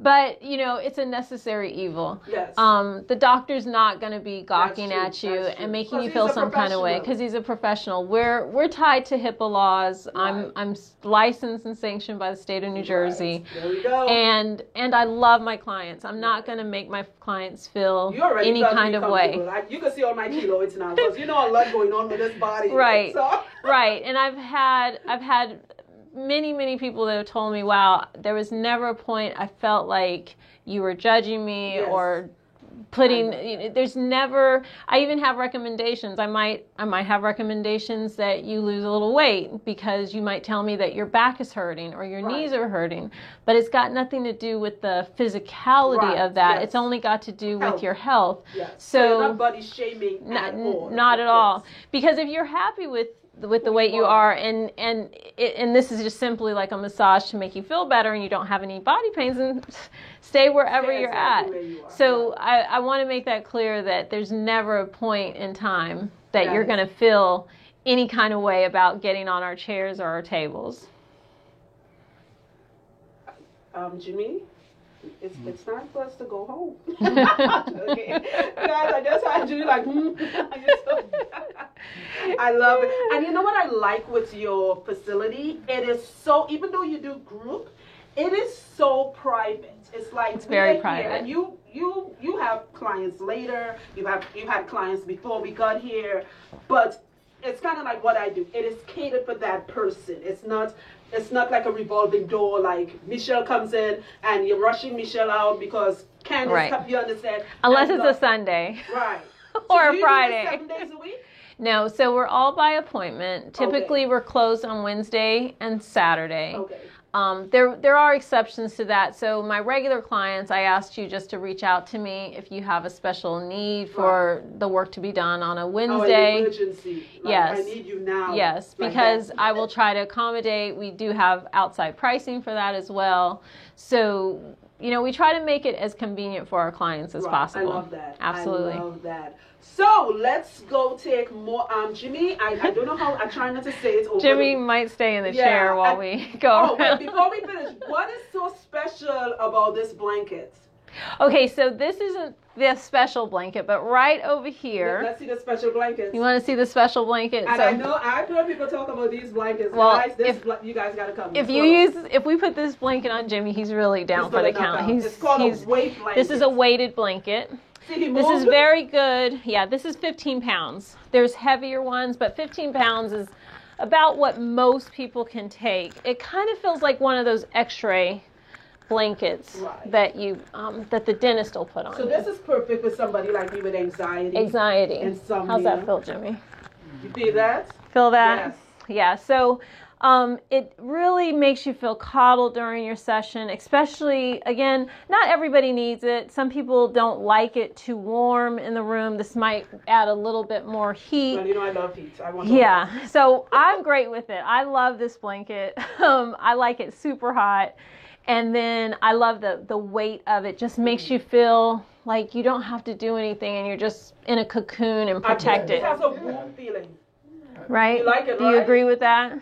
But, you know, it's a necessary evil. Yes. The doctor's not going to be gawking at you and making you feel some kind of way because he's a professional. We're tied to HIPAA laws. Right. I'm licensed and sanctioned by the state of New Jersey. There we go. And I love my clients. I'm not going to make my clients feel any kind of way. You can see all my kilos now because you know a lot going on with this body. Right. So. Right. And I've had many people that have told me, wow, there was never a point I felt like you were judging me or putting, there's never, I even have recommendations. I might have recommendations that you lose a little weight because you might tell me that your back is hurting or your knees are hurting, but it's got nothing to do with the physicality of that. Yes. It's only got to do with your health. Yes. So you're not body shaming at all. Not at all. Because if you're happy with the weight you are, and this is just simply like a massage to make you feel better and you don't have any body pains, and stay wherever you're at. So I want to make that clear that there's never a point in time that you're going to feel any kind of way about getting on our chairs or our tables. Jimmy, It's time for us to go home. Okay, guys, I just had you like, I love it. And you know what I like with your facility? It is so, even though you do group, it is so private. It's like it's very here, private. and you have clients later. You had clients before we got here, but it's kind of like what I do. It is catered for that person. It's not like a revolving door. Like Michelle comes in and you're rushing Michelle out because Candace, Right. you understand? Unless it's a Sunday. Right. Or So a do you do this Friday. 7 days a week? No, so we're all by appointment. Typically, we're closed on Wednesday and Saturday. Okay. There are exceptions to that. So my regular clients, I asked you just to reach out to me if you have a special need for the work to be done on a Wednesday. Oh, an emergency. Like, Yes. I need you now. Yes, Like because that. I will try to accommodate. We do have outside pricing for that as well. So, we try to make it as convenient for our clients as possible. I love that. Absolutely. I love that. So let's go take more. Jimmy, I don't know how, I try not to say it over. Jimmy might stay in the chair while we go Oh, around. but before we finish, what is so special about this blanket? Okay, so this isn't the special blanket, but right over here. Let's see the special blanket. You want to see the special blanket? And So I know I've heard people talk about these blankets. Well, Guys, you guys gotta come. if we put this blanket on Jimmy, he's really down for the count. It's called a weight blanket. This is a weighted blanket. This is very good. Yeah, this is 15 pounds. There's heavier ones, but 15 pounds is about what most people can take. It kind of feels like one of those X-ray blankets that that the dentist will put on. So this is perfect for somebody like me with anxiety. Insomnia. How's that feel, Jimmy? You feel that? Feel that? Yes. Yeah. So it really makes you feel coddled during your session, especially, again, not everybody needs it. Some people don't like it too warm in the room. This might add a little bit more heat. Well, I love heat. So I'm great with it. I love this blanket. I like it super hot. And then I love the weight of it. Just makes you feel like you don't have to do anything and you're just in a cocoon and protected. It has a warm feeling. Right? You like it, Do you agree with that?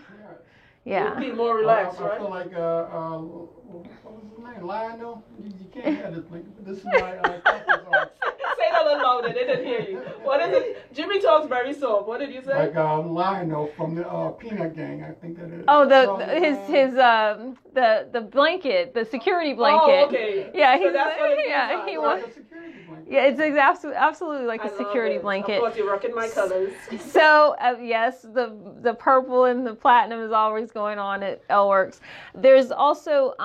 Yeah. You feel more relaxed, right? I feel like, what was his name? Lionel? You can't have this blanket, but this is my comfort zone. Say it a little louder. They didn't hear you. What is it? Jimmy talks very soft. What did you say? Like Lionel from the Peanut Gang, I think that is. Oh, the blanket, the security blanket. Oh, okay. Yeah, so that's what he wants. Like a security blanket. Yeah, it's absolutely like a security blanket. Of course, you're rocking my colors. So yes, the purple and the platinum is always going on at Elworks. There's also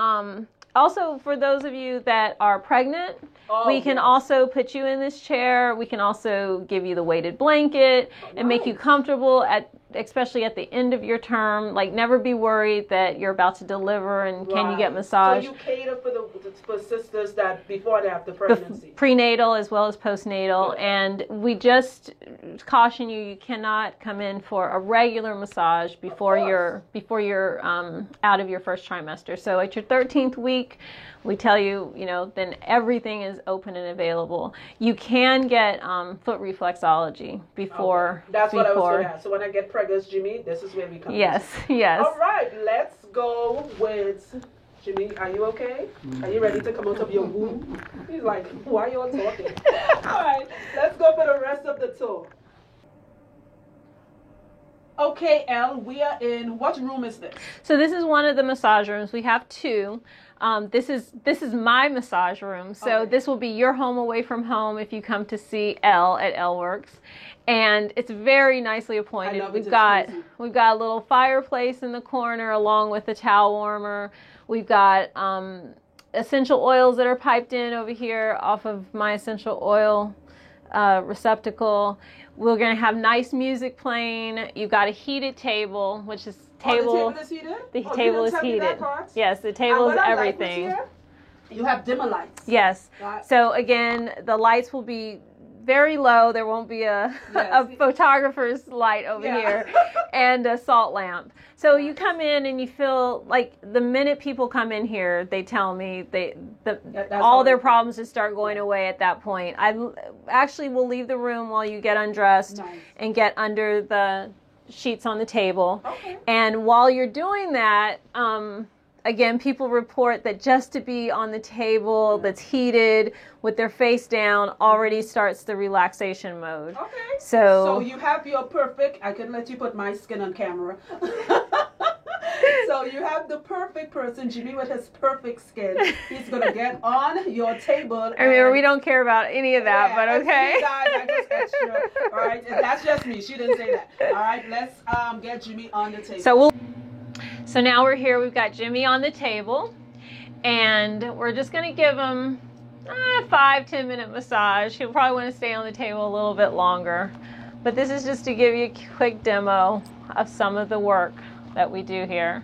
for those of you that are pregnant, we can also put you in this chair. We can also give you the weighted blanket and make you comfortable especially at the end of your term. Like, never be worried that you're about to deliver and can you get massage. So you cater for sisters that before and after pregnancy. Prenatal as well as postnatal. And we just caution you cannot come in for a regular massage before you're out of your first trimester. So at your 13th week, we tell you, then everything is open and available. You can get foot reflexology before. Okay. That's what I was going to ask. So when I get pregnant, Jimmy, this is where we come. Yes. All right, let's go with Jimmy. Are you okay? Are you ready to come out of your womb? He's like, why are you all talking? All right, let's go for the rest of the tour. Okay, Elle, we are in, what room is this? So this is one of the massage rooms. We have two. This is my massage room. So this will be your home away from home if you come to see Elle at Elworks. And it's very nicely appointed. We've got a little fireplace in the corner along with a towel warmer. We've got essential oils that are piped in over here off of my essential oil receptacle. We're going to have nice music playing. You've got a heated table, which is the table is heated? The table is heated. Yes, the table is everything. You have dimmer lights. Yes. So again, the lights will be very low. There won't be a photographer's light over here and a salt lamp. So you come in and you feel like the minute people come in here, they tell me all their problems just start going away at that point. I actually will leave the room while you get undressed and get under the sheets on the table. Okay. And while you're doing that, again, people report that just to be on the table that's heated with their face down already starts the relaxation mode. Okay. So you have your perfect, I can let you put my skin on camera. So you have the perfect person, Jimmy with his perfect skin. He's going to get on your table. I mean, we don't care about any of that, but okay. I just extra. All right, that's just me. She didn't say that. All right, let's get Jimmy on the table. So now we're here. We've got Jimmy on the table, and we're just going to give him a 5-10 minute massage. He'll probably want to stay on the table a little bit longer, but this is just to give you a quick demo of some of the work that we do here.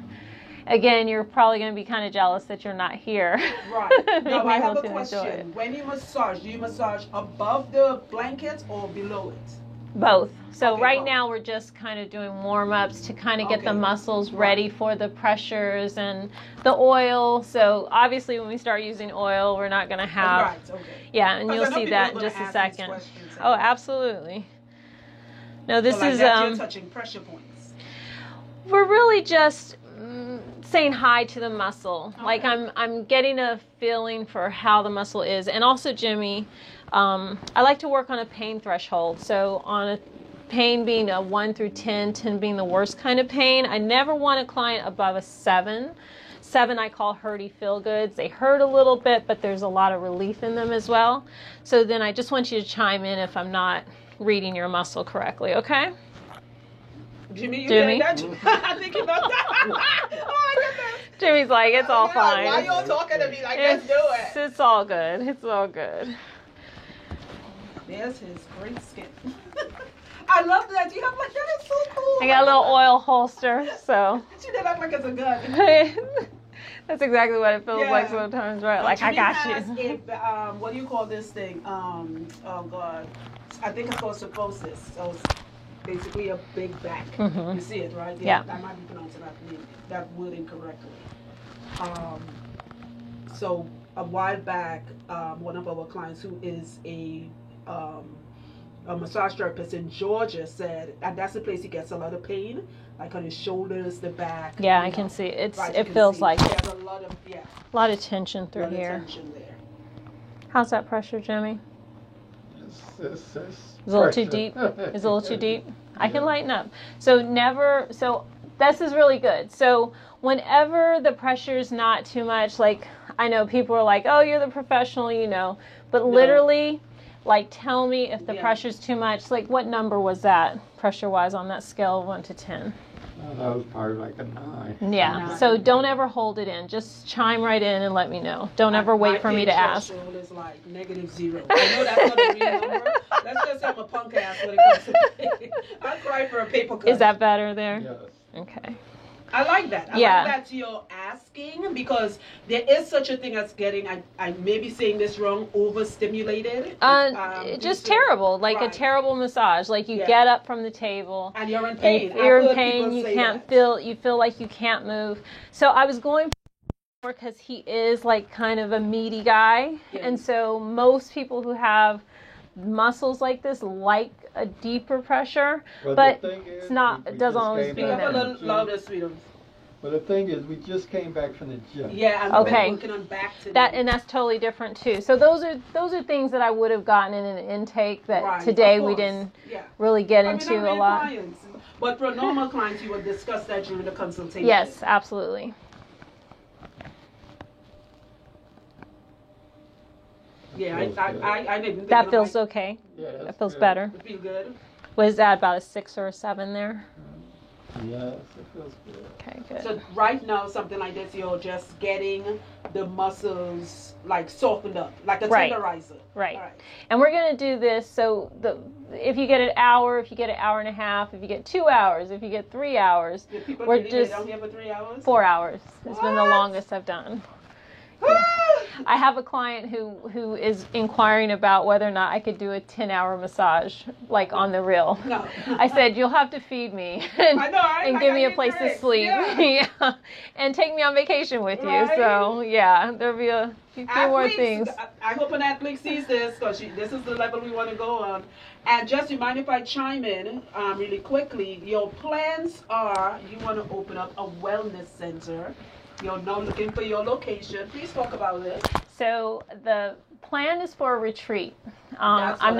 Again, you're probably going to be kind of jealous that you're not here. Right. Now, I have a question. When you massage, do you massage above the blankets or below it? Both. So Okay, right both. now we're just kind of doing warm-ups to kind of get the muscles ready for the pressures and the oil. So obviously when we start using oil, we're not going to have... Right, okay. Yeah, and you'll see that in just a second. Oh, absolutely. No, this is... you're touching pressure points. We're really just saying hi to the muscle. Okay. Like I'm getting a feeling for how the muscle is. And also, Jimmy, I like to work on a pain threshold. So on a pain being a 1 through 10, 10 being the worst kind of pain, I never want a client above a 7. 7 I call hurty feel goods. They hurt a little bit, but there's a lot of relief in them as well. So then I just want you to chime in if I'm not reading your muscle correctly, okay? Jimmy, you Jimmy? heard that? I'm thinking about that. Oh my goodness. Jimmy's like, it's all fine. Why y'all talking to me like, let's do it? It's all good. It's all good. There's his great skin. I love that. You have like, that is so cool. I got a little oil holster, so. She did act like it's a gun. That's exactly what it feels like sometimes, right? Like, Jimmy I has got you. what do you call this thing? Oh God. I think it's called supposis. So it's basically a big back. Mhm. You see it, right? Yeah. I might be pronouncing that word incorrectly. So a while back, one of our clients who is a massage therapist in Georgia said, and that's the place he gets a lot of pain, like on his shoulders, the back. Yeah, I can see it. Right, It feels like there's a lot of a lot of tension through here. tension there. How's that pressure, Jimmy? It's Is it a little too deep? Is it a little too deep? I can lighten up. So this is really good. So whenever the pressure's not too much, like I know people are like, oh, you're the professional, you know, but literally, like tell me if the pressure's too much. Like what number was that pressure-wise on that scale of 1 to 10? That was probably like a 9. Yeah. 9. So don't ever hold it in. Just chime right in and let me know. Don't ever wait for me to ask. My pain threshold is like -0. I know that's not a real number. Let's just say I'm a punk ass when it comes to pain. I cry for a paper cut. Is that better there? Yes. Okay. I like that. I like that you're asking, because there is such a thing as getting, I may be saying this wrong, overstimulated. Just terrible, like a terrible massage. Like you get up from the table. And you're in pain. If you're in pain, you can't you feel like you can't move. So I was going for because he is like kind of a meaty guy. Yeah. And so most people who have muscles like this like a deeper pressure, but it's not, it doesn't always be Speak up a there. little louder, sweetheart. Well, the thing is, we just came back from the gym. Yeah, and Okay. been working on back today. And that's totally different too. So those are things that I would have gotten in an intake that Right, today of we course. didn't Yeah. really get I mean, into I a read lot. clients, but for normal clients, you would discuss that during the consultation. Yes, absolutely. Yeah, I didn't. That feels okay. Yeah, That feels better. It feel good. Was that about a 6 or a 7 there? Yes, it feels good. Okay, good. So right now, something like this, you're just getting the muscles like softened up, like a Right. tenderizer. Right. All And we're going to do this. So if you get an hour, if you get an hour and a half, if you get 2 hours, if you get 3 hours, Did people we're really lay just down here for 3 hours? 4 hours. It's been the What? longest I've done. I have a client who is inquiring about whether or not I could do a 10-hour massage, like on the real. No. I said, you'll have to feed me and, I know, right? and Like, give I me a need place to breaks. sleep. Yeah. Yeah. And take me on vacation with you. Right. So, yeah, there'll be a few more Athletes, things. I hope an athlete sees this, because this is the level we want to go on. And just you mind if I chime in really quickly? Your plans are you want to open up a wellness center You're now looking for your location. Please talk about it. So the plan is for a retreat. That's what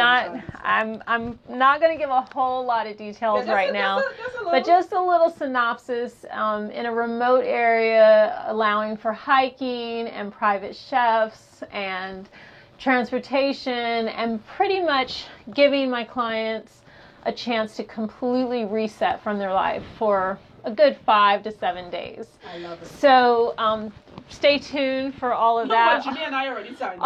I'm not going to give a whole lot of details right now, but just a little synopsis in a remote area, allowing for hiking and private chefs and transportation, and pretty much giving my clients a chance to completely reset from their life for a good 5 to 7 days. I love it. So stay tuned for all of that. Jimmy and I already signed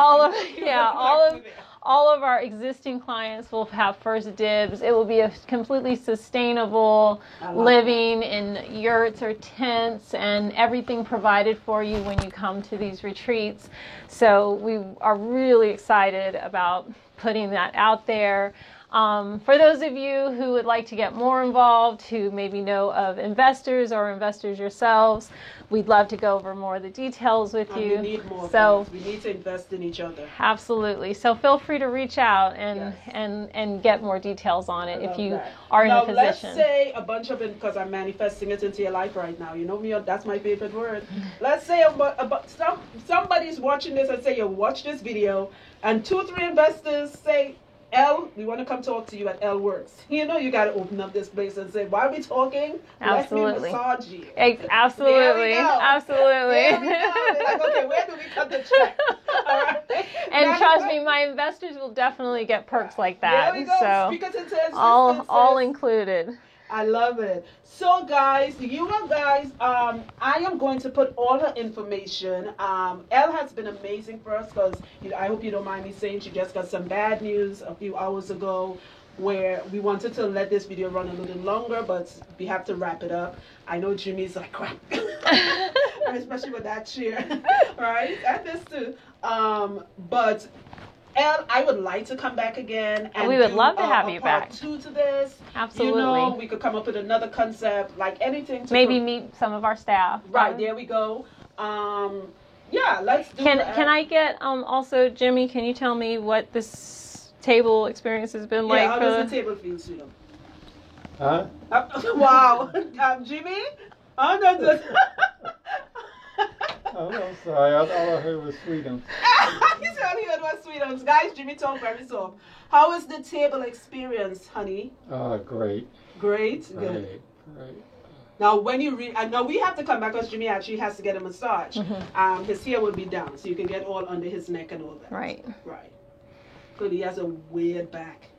all of our existing clients will have first dibs. It will be a completely sustainable living in yurts or tents, and everything provided for you when you come to these retreats. So we are really excited about putting that out there. For those of you who would like to get more involved, who maybe know of investors or investors yourselves, we'd love to go over more of the details with you. We need more. So we need to invest in each other. Absolutely. So feel free to reach out and get more details on it if you are in a position. Let's say a bunch of it, because I'm manifesting it into your life right now. You know me, that's my favorite word. Let's say somebody's watching this and say you watch this video, and 2 or 3 investors say, Elle, we want to come talk to you at Elle Works. You know, you got to open up this place and say, why are we talking? Absolutely. Let me massage you. Absolutely. Absolutely. There we go. They're like, okay, where do we cut the check? All right. And trust me, my investors will definitely get perks like that. There we go. So Speakers and says, all included. I love it. So guys, I am going to put all her information. Elle has been amazing for us, because I hope you don't mind me saying she just got some bad news a few hours ago, where we wanted to let this video run a little longer, but we have to wrap it up. I know Jimmy's like, crap. Especially with that chair. Right? And this too. But Elle, I would like to come back again, and we would love to have you back. Part 2 to this. Absolutely. You know, we could come up with another concept, like anything. Maybe meet some of our staff. Right, there we go. Yeah, let's do Can I get also, Jimmy? Can you tell me what this table experience has been like? How does the table feel, sweetheart? Huh? Wow, Jimmy. Oh no. Oh, I'm sorry. All I heard was Sweetums. He's only heard what Sweetums. Guys, Jimmy talk very soft. How is the table experience, honey? Great. Great? Good. Great. Now, when you I know we have to come back, because Jimmy actually has to get a massage. Mm-hmm. His hair will be down, so you can get all under his neck and all that. Right. Right. Good. He has a weird back.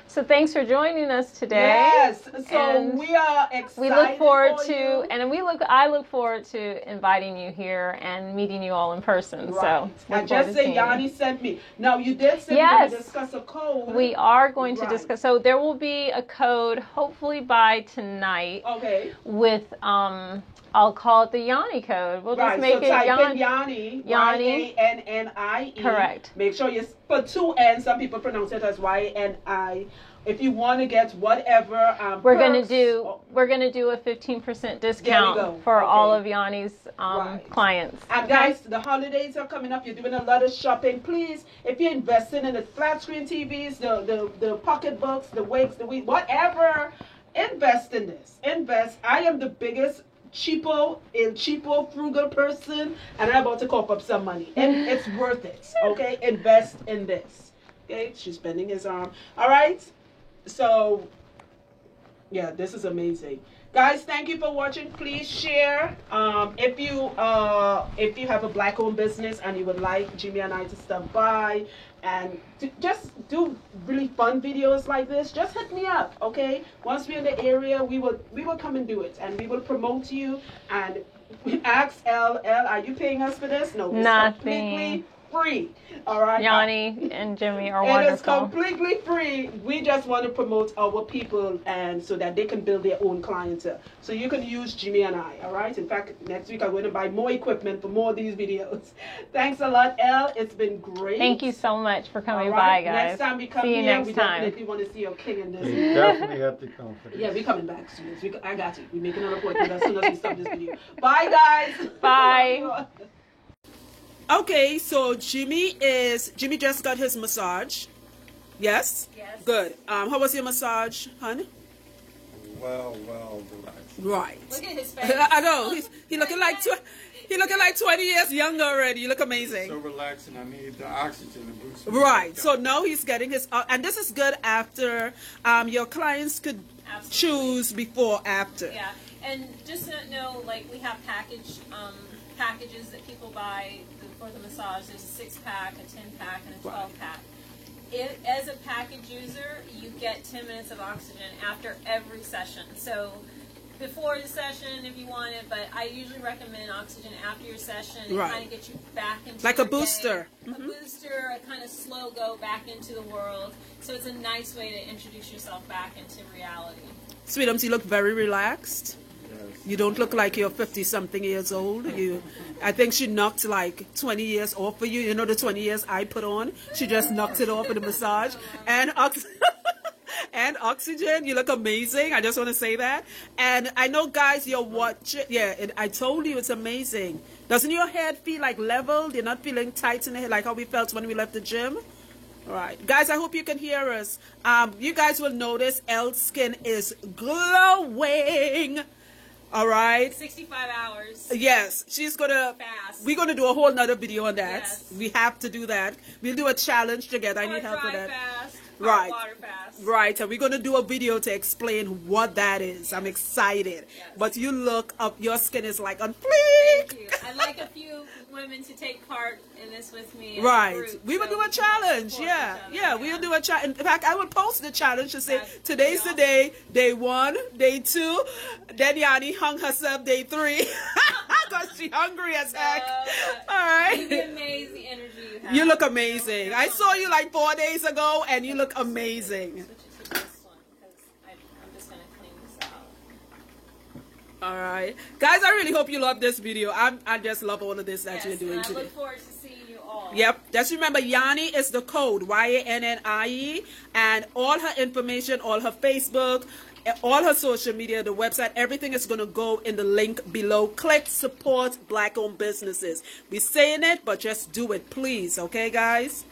So thanks for joining us today. Yes. So and we are excited. We look forward for to, you. and I look forward to inviting you here and meeting you all in person. Right. So I just say Yanni sent me. Now you did say we're going to discuss a code. We are going to discuss. So there will be a code, hopefully by tonight. Okay. With I'll call it the Yanni code. We'll just make it Yanni. Yanni. Yanni. Correct. Make sure you put 2 N's. Some people pronounce it as YNI. If you want to get whatever we're gonna do a 15% discount for all of Yanni's clients. And guys, the holidays are coming up. You're doing a lot of shopping. Please, if you're investing in the flat screen TVs, the pocketbooks, the wigs, whatever, invest in this. Invest. I am the biggest cheapo, frugal person, and I'm about to cough up some money. And it's worth it. Okay? Invest in this. Okay? She's bending his arm. All right? So, yeah, this is amazing. Guys, thank you for watching. Please share. If you have a black-owned business and you would like Jimmy and I to stop by and just do really fun videos like this, just hit me up, okay? Once we're in the area, we will come and do it, and we will promote you. And ask Elle, are you paying us for this? No, it's completely free. All right. Yanni and Jimmy are wonderful. It is completely free. We just want to promote our people, and so that they can build their own clientele. So you can use Jimmy and I. All right. In fact, next week I'm going to buy more equipment for more of these videos. Thanks a lot, Elle. It's been great. Thank you so much for coming by, guys. Next time we come see you here, next we time. definitely want to see your king in this. You definitely have to come for this. Yeah, we're coming back soon. I got you. We're making an appointment as soon as we stop this video. Bye, guys. Bye. Okay, so Jimmy just got his massage. Yes? Yes. Good. How was your massage, honey? Well, relaxed. Right. Look at his face. I know. He's looking like He looking like 20 years younger already. You look amazing. So relaxing. I need the oxygen to boost. Right. So now he's getting his, and this is good after your clients could choose before, after. Yeah. And just to know, like, we have packages that people buy for the massage. There's a 6-pack, a 10-pack, and a 12-pack. As a package user, you get 10 minutes of oxygen after every session. So before the session, if you want it, but I usually recommend oxygen after your session. It kind of gets you back into like your a booster. Day. A booster, a kind of slow go back into the world. So it's a nice way to introduce yourself back into reality. Sweetums, you look very relaxed. Yes. You don't look like you're 50-something years old. I think she knocked like 20 years off for you. You know the 20 years I put on? She just knocked it off with a massage. And and oxygen. You look amazing. I just want to say that. And I know, guys, you're watching. Yeah, I told you it's amazing. Doesn't your head feel like leveled? You're not feeling tight in the head like how we felt when we left the gym? All right, guys, I hope you can hear us. You guys will notice Elle's skin is glowing. All right. 65 hours. Yes, she's gonna. Fast. We're gonna do a whole nother video on that. Yes. We have to do that. We'll do a challenge together. I need help with that. Fast, Right. water fast. Right, and we're gonna do a video to explain what that is. I'm excited. Yes. But you look up. Your skin is like on fleek. Thank you. I'd like a few women to take part in this with me. Right. Group, We will so do a we can help challenge. support Yeah. each other. Yeah. We'll do a challenge. In fact, I will post the challenge to say That's today's the pretty day, day 1, day 2. Then Yanni hung herself day 3. Because she hungry as heck. All right. You amaze the energy you have. You look amazing. I saw you like 4 days ago and you look amazing. Switch it to this one because I'm just going to clean this out. All right. Guys, I really hope you love this video. I just love all of this that you're doing and I today. look forward to seeing you all. Yep. Just remember, Yanni is the code, YANNIE, and all her information, all her Facebook, all her social media, the website, everything is going to go in the link below. Click support Black-owned businesses. We're saying it, but just do it, please. Okay, guys?